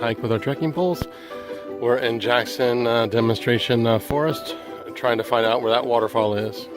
hike with our trekking poles. We're in Jackson Demonstration Forest, trying to find out where that waterfall is.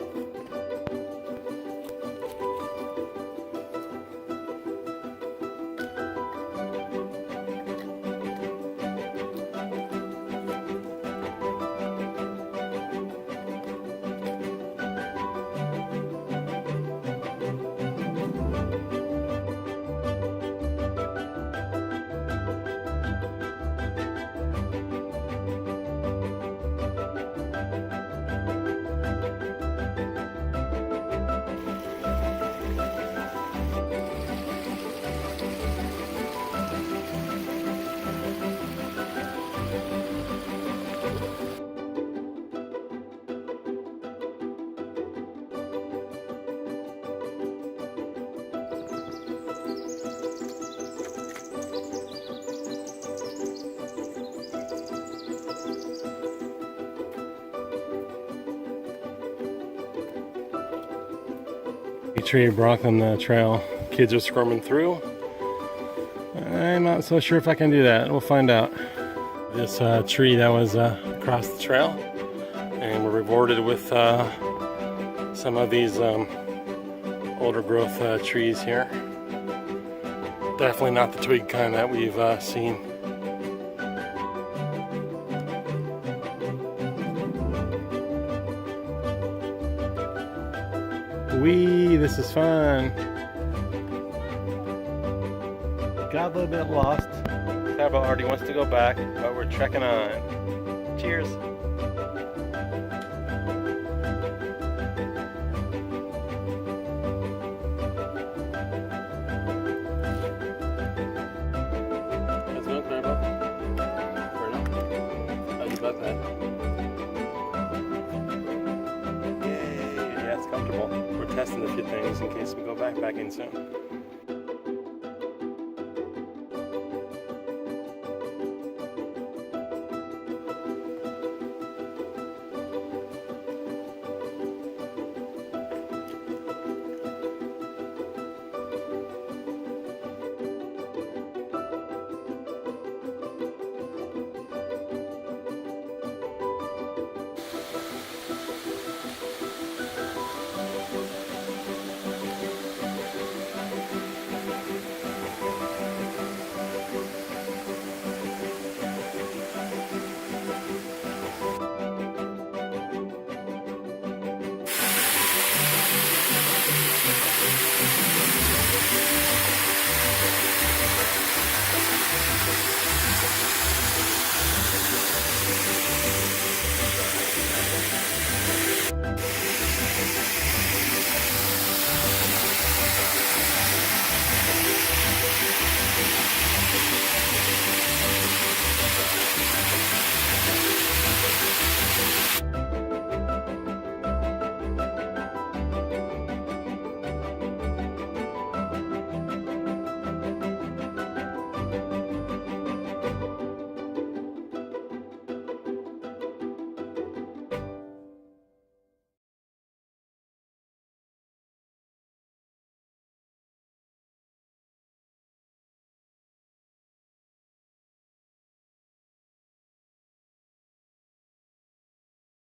Tree blocking the trail. Kids are squirming through. I'm not so sure if I can do that. We'll find out. This tree that was across the trail, and we're rewarded with some of these older growth trees here. Definitely not the twig kind that we've seen. Wee, this is fun. Got a little bit lost. Saba already wants to go back, but we're trekking on. Cheers. Let's go, Turbo. How you about that? Yay, yeah, it's comfortable. We're testing a few things in case we go backpacking soon.